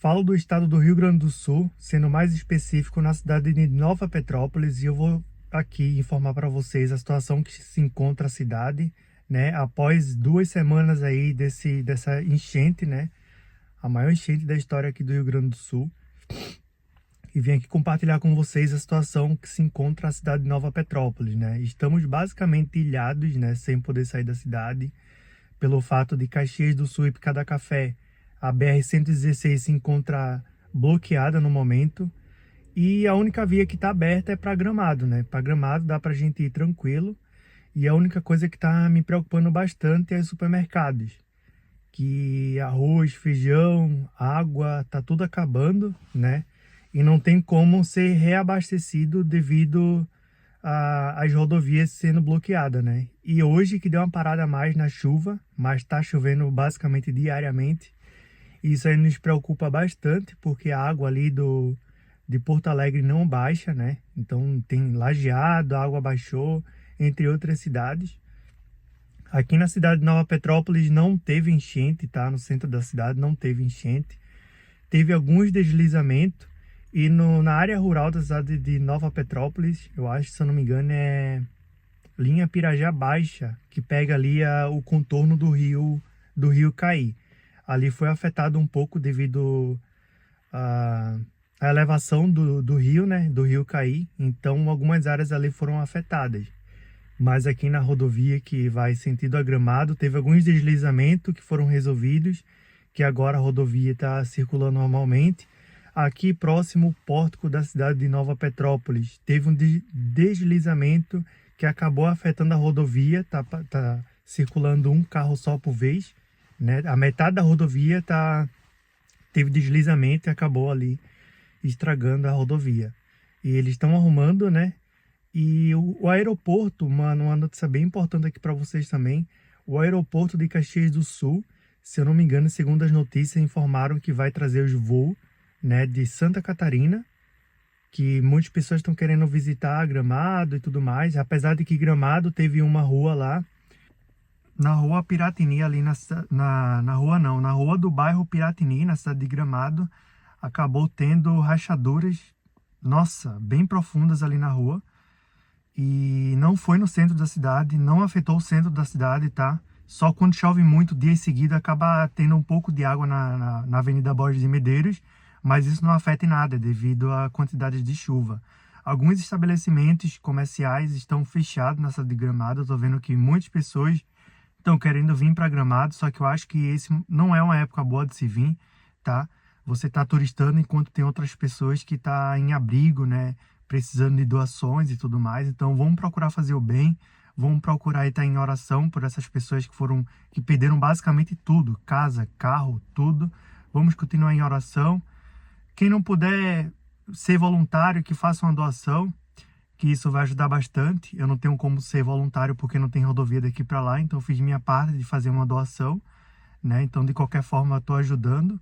Falo do estado do Rio Grande do Sul, sendo mais específico na cidade de Nova Petrópolis, e eu vou aqui informar para vocês a situação que se encontra a cidade, né, após 2 semanas aí dessa enchente, né, a maior enchente da história aqui do Rio Grande do Sul. E vim aqui compartilhar com vocês a situação que se encontra a cidade de Nova Petrópolis, né. Estamos basicamente ilhados, né, sem poder sair da cidade, pelo fato de Caxias do Sul e Picada Café, a BR-116 se encontra bloqueada no momento, e a única via que está aberta é para Gramado, né? Para Gramado dá para a gente ir tranquilo, e a única coisa que está me preocupando bastante é os supermercados, que arroz, feijão, água, tá tudo acabando, né? E não tem como ser reabastecido devido às rodovias sendo bloqueadas, né? E hoje que deu uma parada a mais na chuva, mas tá chovendo basicamente diariamente. Isso aí nos preocupa bastante, porque a água ali de Porto Alegre não baixa, né? Então tem Lajeado, a água baixou, entre outras cidades. Aqui na cidade de Nova Petrópolis não teve enchente, tá? No centro da cidade não teve enchente. Teve alguns deslizamentos. E na área rural da cidade de Nova Petrópolis, eu acho, se eu não me engano, é linha Pirajá Baixa, que pega ali o contorno do rio Caí. Ali foi afetado um pouco devido à elevação do rio, né? Do rio Caí. Então, algumas áreas ali foram afetadas. Mas aqui na rodovia que vai sentido a Gramado, teve alguns deslizamentos que foram resolvidos, que agora a rodovia está circulando normalmente. Aqui próximo ao pórtico da cidade de Nova Petrópolis, teve um deslizamento que acabou afetando a rodovia, tá circulando um carro só por vez, né? A metade da rodovia teve deslizamento e acabou ali estragando a rodovia. E eles estão arrumando, né? E o aeroporto, mano, uma notícia bem importante aqui para vocês também. O aeroporto de Caxias do Sul, se eu não me engano, segundo as notícias, informaram que vai trazer os voos, né, de Santa Catarina, que muitas pessoas estão querendo visitar Gramado e tudo mais, apesar de que Gramado teve uma rua lá, na rua Piratini, ali na rua não, na rua do bairro Piratini, na cidade de Gramado, acabou tendo rachaduras, nossa, bem profundas ali na rua, e não foi no centro da cidade, não afetou o centro da cidade, tá? Só quando chove muito, dia seguido, acaba tendo um pouco de água na Avenida Borges de Medeiros, mas isso não afeta em nada devido à quantidade de chuva. Alguns estabelecimentos comerciais estão fechados na cidade de Gramado. Eu tô vendo que muitas pessoas estão querendo vir para Gramado, só que eu acho que esse não é uma época boa de se vir, tá? Você tá turistando enquanto tem outras pessoas que tá em abrigo, né? Precisando de doações e tudo mais. Então vamos procurar fazer o bem, vamos procurar estar em oração por essas pessoas que perderam basicamente tudo, casa, carro, tudo. Vamos continuar em oração. Quem não puder ser voluntário, que faça uma doação, que isso vai ajudar bastante. Eu não tenho como ser voluntário porque não tem rodovia daqui para lá, então eu fiz minha parte de fazer uma doação, né? Então, de qualquer forma, eu estou ajudando.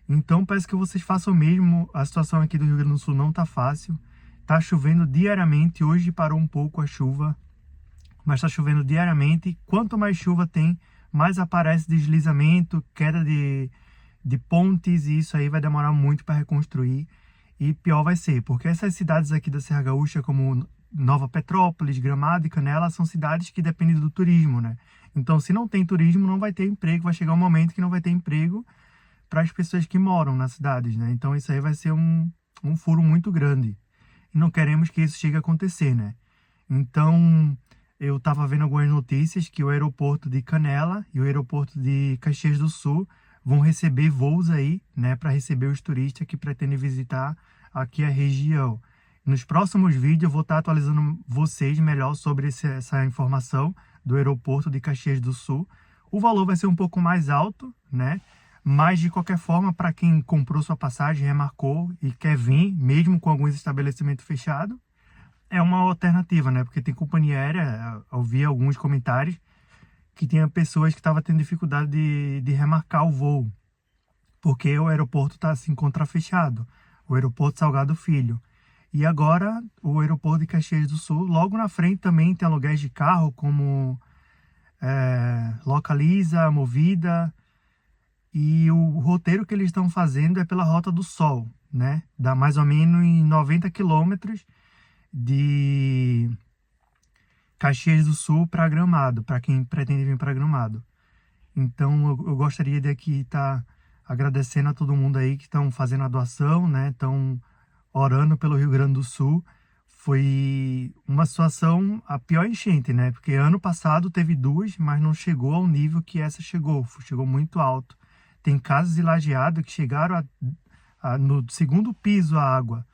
Então, peço que vocês façam o mesmo. A situação aqui do Rio Grande do Sul não tá fácil. Tá chovendo diariamente. Hoje parou um pouco a chuva, mas tá chovendo diariamente. Quanto mais chuva tem, mais aparece deslizamento, queda de pontes, e isso aí vai demorar muito para reconstruir. E pior vai ser, porque essas cidades aqui da Serra Gaúcha, como Nova Petrópolis, Gramado e Canela, são cidades que dependem do turismo, né? Então, se não tem turismo, não vai ter emprego. Vai chegar um momento que não vai ter emprego para as pessoas que moram nas cidades, né? Então, isso aí vai ser um furo muito grande. E não queremos que isso chegue a acontecer, né? Então, eu estava vendo algumas notícias que o aeroporto de Canela e o aeroporto de Caxias do Sul vão receber voos aí, né, para receber os turistas que pretendem visitar aqui a região. Nos próximos vídeos eu vou estar atualizando vocês melhor sobre essa informação do aeroporto de Caxias do Sul. O valor vai ser um pouco mais alto, né? Mas de qualquer forma, para quem comprou sua passagem, remarcou e quer vir, mesmo com alguns estabelecimentos fechados, é uma alternativa, né? Porque tem companhia aérea, eu vi alguns comentários que tinha pessoas que estavam tendo dificuldade de remarcar o voo, porque o aeroporto se encontra fechado, o aeroporto Salgado Filho. E agora o aeroporto de Caxias do Sul, logo na frente também tem aluguéis de carro como Localiza, Movida e o roteiro que eles estão fazendo é pela Rota do Sol, né? Dá mais ou menos em 90 quilômetros de Caxias do Sul para Gramado, para quem pretende vir para Gramado. Então, eu gostaria de aqui estar agradecendo a todo mundo aí que estão fazendo a doação, né? Estão orando pelo Rio Grande do Sul. Foi uma situação, a pior enchente, né? Porque ano passado teve duas, mas não chegou ao nível que essa chegou. Chegou muito alto. Tem casas de lajeado que chegaram no segundo piso a água.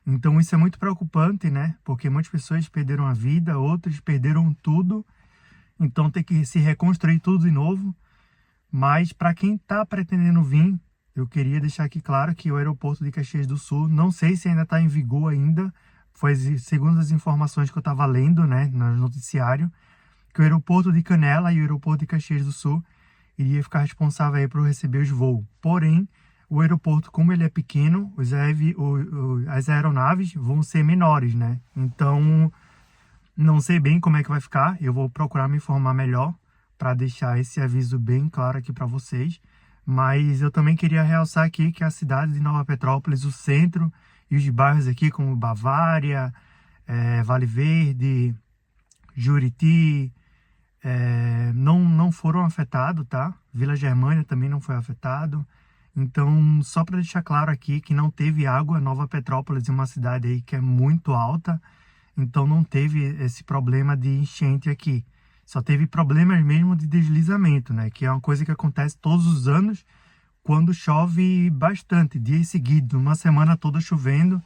Então isso é muito preocupante, né? Porque muitas pessoas perderam a vida, outras perderam tudo. Então tem que se reconstruir tudo de novo. Mas para quem está pretendendo vir, eu queria deixar aqui claro que o aeroporto de Caxias do Sul, não sei se ainda está em vigor ainda, foi segundo as informações que eu estava lendo, né, no noticiário, que o aeroporto de Canela e o aeroporto de Caxias do Sul iria ficar responsável aí por receber os voos. Porém, o aeroporto, como ele é pequeno, as aeronaves vão ser menores, né? Então, não sei bem como é que vai ficar. Eu vou procurar me informar melhor para deixar esse aviso bem claro aqui para vocês. Mas eu também queria realçar aqui que a cidade de Nova Petrópolis, o centro e os bairros aqui como Bavária, Vale Verde, Juriti, não foram afetados, tá? Vila Germânia também não foi afetado. Então, só para deixar claro aqui que não teve água, Nova Petrópolis é uma cidade aí que é muito alta, então não teve esse problema de enchente aqui. Só teve problemas mesmo de deslizamento, né? Que é uma coisa que acontece todos os anos quando chove bastante, dias seguidos, uma semana toda chovendo,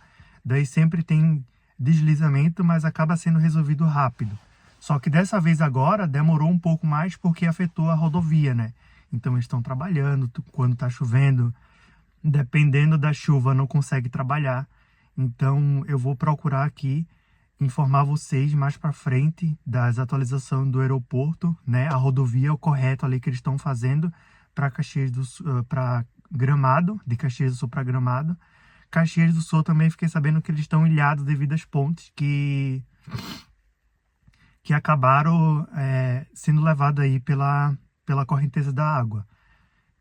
daí sempre tem deslizamento, mas acaba sendo resolvido rápido. Só que dessa vez agora demorou um pouco mais porque afetou a rodovia, né? Então eles estão trabalhando, quando está chovendo, dependendo da chuva não consegue trabalhar. Então eu vou procurar aqui informar vocês mais para frente das atualizações do aeroporto, né? A rodovia é o correto ali que eles estão fazendo para Caxias do Sul, para Gramado, de Caxias do Sul para Gramado. Caxias do Sul também fiquei sabendo que eles estão ilhados devido às pontes que acabaram sendo levadas aí pela correnteza da água.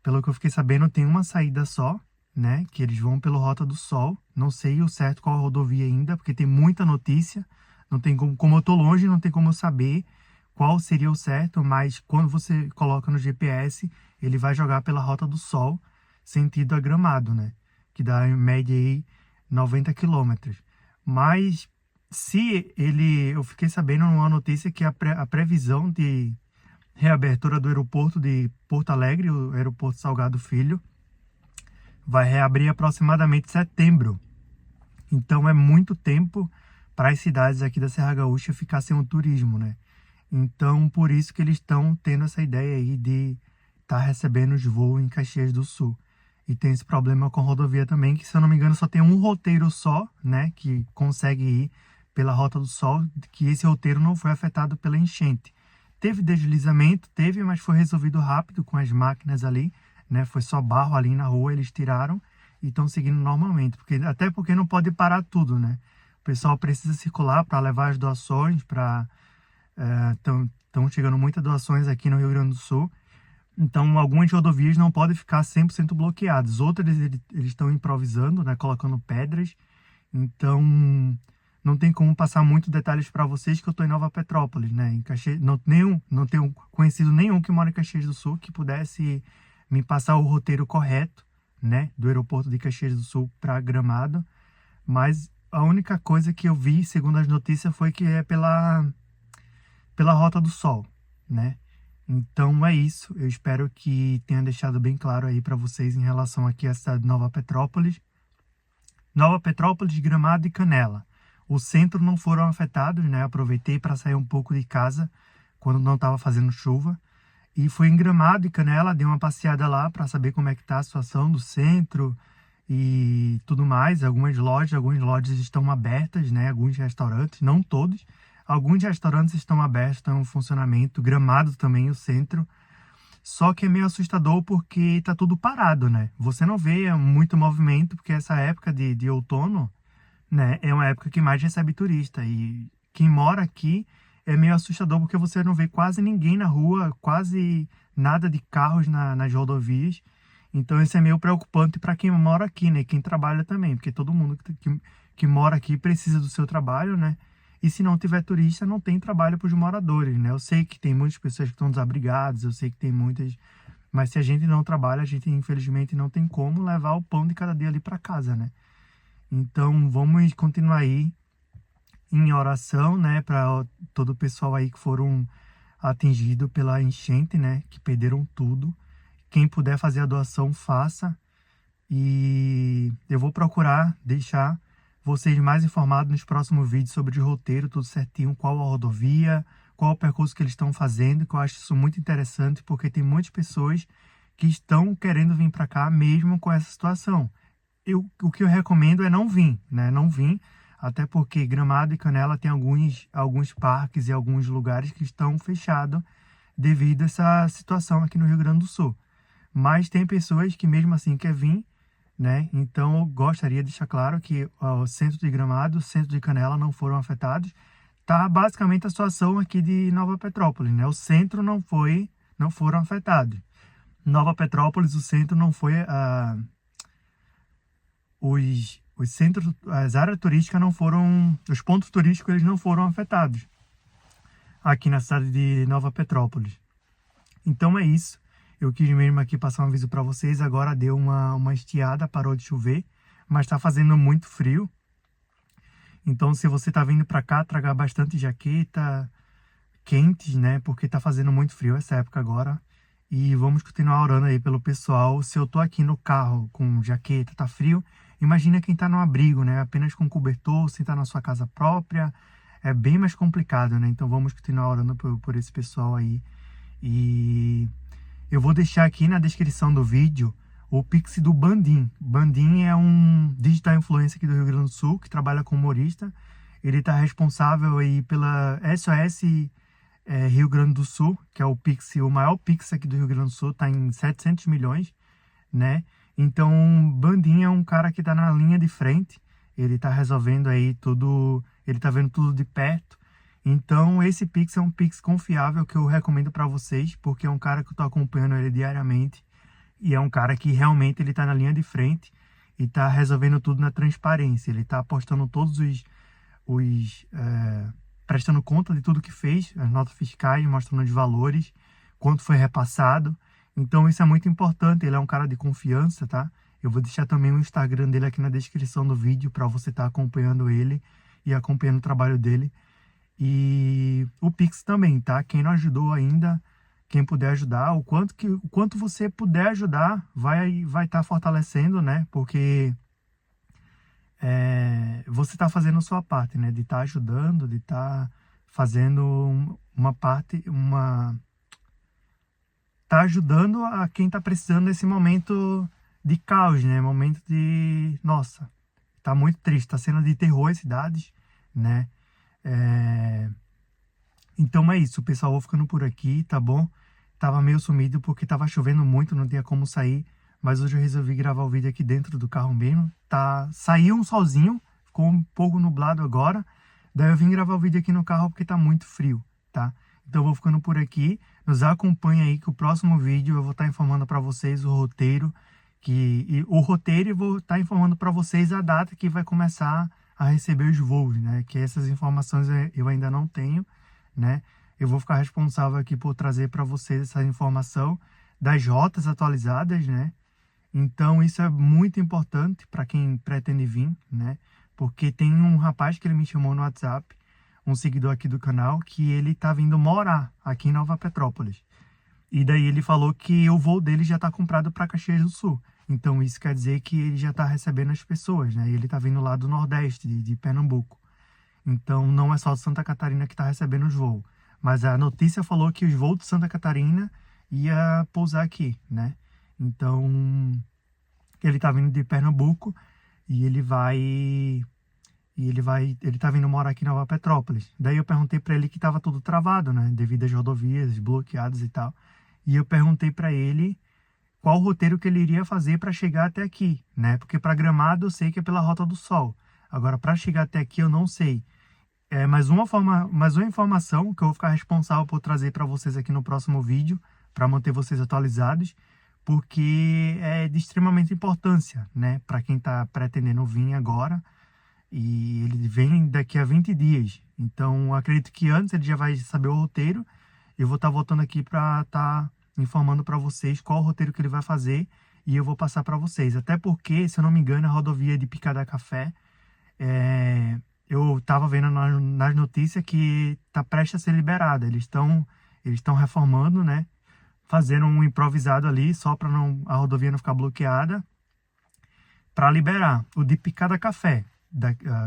Pelo que eu fiquei sabendo, tem uma saída só, né? Que eles vão pelo Rota do Sol. Não sei o certo qual a rodovia ainda, porque tem muita notícia. Não tem como eu tô longe, não tem como eu saber qual seria o certo, mas quando você coloca no GPS, ele vai jogar pela Rota do Sol, sentido a Gramado, né? Que dá em média aí 90 quilômetros. Mas eu fiquei sabendo numa notícia que a previsão de reabertura do aeroporto de Porto Alegre, o aeroporto Salgado Filho, vai reabrir aproximadamente em setembro. Então é muito tempo para as cidades aqui da Serra Gaúcha ficar sem o turismo, né? Então por isso que eles estão tendo essa ideia aí de estar recebendo os voos em Caxias do Sul. E tem esse problema com a rodovia também, que se eu não me engano só tem um roteiro só, né? Que consegue ir pela Rota do Sol, que esse roteiro não foi afetado pela enchente. Teve deslizamento, mas foi resolvido rápido com as máquinas ali, né? Foi só barro ali na rua, eles tiraram e estão seguindo normalmente, até porque não pode parar tudo, né? O pessoal precisa circular para levar as doações, estão chegando muitas doações aqui no Rio Grande do Sul. Então, algumas rodovias não podem ficar 100% bloqueadas. Outras eles estão improvisando, né? Colocando pedras. Então, não tem como passar muitos detalhes para vocês que eu estou em Nova Petrópolis, né? Em Caxias, não tenho conhecido nenhum que mora em Caxias do Sul que pudesse me passar o roteiro correto, né? Do aeroporto de Caxias do Sul para Gramado. Mas a única coisa que eu vi, segundo as notícias, foi que é pela Rota do Sol, né? Então é isso. Eu espero que tenha deixado bem claro aí para vocês em relação aqui à cidade de Nova Petrópolis. Nova Petrópolis, Gramado e Canela. O centro não foram afetados, né? Aproveitei para sair um pouco de casa quando não estava fazendo chuva. E fui em Gramado e Canela, dei uma passeada lá para saber como é que tá a situação do centro e tudo mais. Algumas lojas estão abertas, né? Alguns restaurantes, não todos. Alguns restaurantes estão abertos, estão em funcionamento. Gramado também, o centro. Só que é meio assustador porque tá tudo parado, né? Você não vê muito movimento, porque essa época de outono, né, é uma época que mais recebe turista. E quem mora aqui é meio assustador porque você não vê quase ninguém na rua, quase nada de carros nas rodovias. Então isso é meio preocupante para quem mora aqui, né? Quem trabalha também, porque todo mundo que mora aqui precisa do seu trabalho, né? E se não tiver turista, não tem trabalho para os moradores, né? Eu sei que tem muitas pessoas que estão desabrigadas, eu sei que tem muitas, mas se a gente não trabalha, a gente infelizmente não tem como levar o pão de cada dia ali para casa, né? Então vamos continuar aí em oração, né, para todo o pessoal aí que foram atingidos pela enchente, né, que perderam tudo. Quem puder fazer a doação, faça. E eu vou procurar deixar vocês mais informados nos próximos vídeos sobre o roteiro, tudo certinho, qual a rodovia, qual o percurso que eles estão fazendo, que eu acho isso muito interessante, porque tem muitas pessoas que estão querendo vir para cá mesmo com essa situação. O que eu recomendo é não vir, né? Não vir, até porque Gramado e Canela tem alguns parques e alguns lugares que estão fechados devido a essa situação aqui no Rio Grande do Sul. Mas tem pessoas que mesmo assim querem vir, né? Então eu gostaria de deixar claro que o centro de Gramado, o centro de Canela não foram afetados. Tá basicamente a situação aqui de Nova Petrópolis, né? O centro não foram afetados. Nova Petrópolis, o centro não foi os centros, as áreas turísticas não foram, os pontos turísticos eles não foram afetados aqui na cidade de Nova Petrópolis. Então é isso. Eu quis mesmo aqui passar um aviso para vocês. Agora deu uma estiada, parou de chover, mas está fazendo muito frio. Então se você está vindo para cá, traga bastante jaqueta quentes, né? Porque está fazendo muito frio essa época agora. E vamos continuar orando aí pelo pessoal. Se eu tô aqui no carro com jaqueta, tá frio, imagina quem tá no abrigo, né? Apenas com cobertor, sem estar na sua casa própria. É bem mais complicado, né? Então vamos continuar orando por esse pessoal aí. E eu vou deixar aqui na descrição do vídeo o Pix do Bandim. Bandim é um digital influencer aqui do Rio Grande do Sul, que trabalha como humorista. Ele tá responsável aí pela SOS Rio Grande do Sul, que é o maior Pix aqui do Rio Grande do Sul, está em 700 milhões, né? Então, Bandim é um cara que está na linha de frente, ele está resolvendo aí tudo, ele está vendo tudo de perto. Então, esse Pix é um Pix confiável que eu recomendo para vocês, porque é um cara que eu estou acompanhando ele diariamente e é um cara que realmente ele está na linha de frente e está resolvendo tudo na transparência. Ele está apostando todos prestando conta de tudo que fez, as notas fiscais, mostrando os valores, quanto foi repassado. Então isso é muito importante, ele é um cara de confiança, tá? Eu vou deixar também o Instagram dele aqui na descrição do vídeo para você estar acompanhando ele e acompanhando o trabalho dele. E o Pix também, tá? Quem não ajudou ainda, quem puder ajudar, o quanto você puder ajudar, vai estar fortalecendo, né? Porque você está fazendo a sua parte, né? De estar ajudando, de estar fazendo uma parte, tá ajudando a quem está precisando nesse momento de caos, né? Momento de, nossa, tá muito triste, tá sendo de terror as cidades, né? Então é isso, pessoal, vou ficando por aqui, tá bom? Tava meio sumido porque tava chovendo muito, não tinha como sair, mas hoje eu resolvi gravar o vídeo aqui dentro do carro mesmo. Saiu um solzinho, ficou um pouco nublado agora, daí eu vim gravar o vídeo aqui no carro porque tá muito frio, tá? Então eu vou ficando por aqui, nos acompanha aí que o próximo vídeo eu vou estar informando para vocês o roteiro, e vou estar informando para vocês a data que vai começar a receber os voos, né? Que essas informações eu ainda não tenho, né? Eu vou ficar responsável aqui por trazer para vocês essa informação das rotas atualizadas, né? Então isso é muito importante para quem pretende vir, né? Porque tem um rapaz que ele me chamou no WhatsApp, um seguidor aqui do canal, que ele tá vindo morar aqui em Nova Petrópolis. E daí ele falou que o voo dele já está comprado para Caxias do Sul. Então isso quer dizer que ele já está recebendo as pessoas, né? E ele está vindo lá do Nordeste, de Pernambuco. Então não é só de Santa Catarina que está recebendo os voos. Mas a notícia falou que os voos de Santa Catarina ia pousar aqui, né? Então ele está vindo de Pernambuco e ele tá vindo morar aqui em Nova Petrópolis. Daí eu perguntei para ele que estava tudo travado, né? Devido às rodovias bloqueadas e tal. E eu perguntei para ele qual o roteiro que ele iria fazer para chegar até aqui, né? Porque para Gramado eu sei que é pela Rota do Sol. Agora, para chegar até aqui eu não sei. Mais uma informação que eu vou ficar responsável por trazer para vocês aqui no próximo vídeo, para manter vocês atualizados. porque é de extremamente importância, né, para quem está pretendendo vir agora, e ele vem daqui a 20 dias. Então, acredito que antes ele já vai saber o roteiro. Eu vou estar voltando aqui para estar informando para vocês qual o roteiro que ele vai fazer e eu vou passar para vocês. Até porque, se eu não me engano, a rodovia de Picada Café, eu estava vendo nas notícias que está prestes a ser liberada. Eles estão reformando, né? Fazendo um improvisado ali só para a rodovia não ficar bloqueada, para liberar o de Picada Café,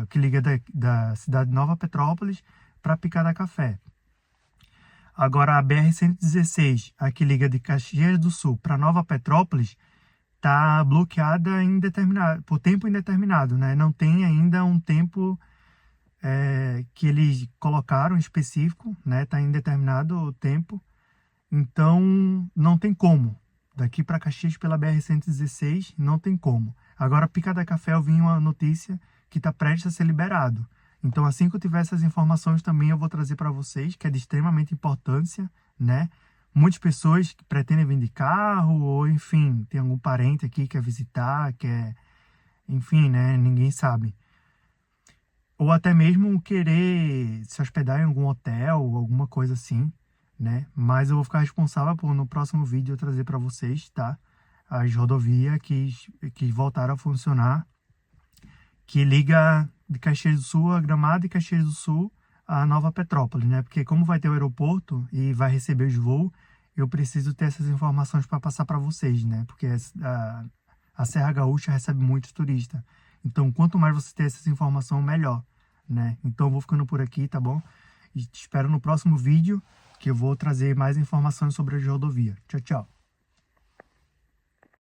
que liga da cidade de Nova Petrópolis para Picada Café. Agora a BR-116, a que liga de Caxias do Sul para Nova Petrópolis, está bloqueada por tempo indeterminado, né? Não tem ainda um tempo que eles colocaram específico, né? Está indeterminado o tempo, então não tem como. Daqui para Caxias pela BR-116 não tem como. Agora Picada Café eu vi uma notícia que está prestes a ser liberado. Então assim que eu tiver essas informações também eu vou trazer para vocês, que é de extremamente importância, né? Muitas pessoas que pretendem vir de carro, ou enfim, tem algum parente aqui que quer visitar, enfim, né? Ninguém sabe. Ou até mesmo querer se hospedar em algum hotel, alguma coisa assim, né? Mas eu vou ficar responsável por no próximo vídeo eu trazer para vocês, tá? As rodovias que voltaram a funcionar, que liga de Caxias do Sul a Gramado e Caxias do Sul a Nova Petrópolis, né? Porque como vai ter o aeroporto e vai receber os voos, eu preciso ter essas informações para passar para vocês, né? Porque a Serra Gaúcha recebe muitos turistas. Então, quanto mais você ter essas informações, melhor, né? Então, eu vou ficando por aqui, tá bom? E te espero no próximo vídeo, que eu vou trazer mais informações sobre a rodovia. Tchau, tchau.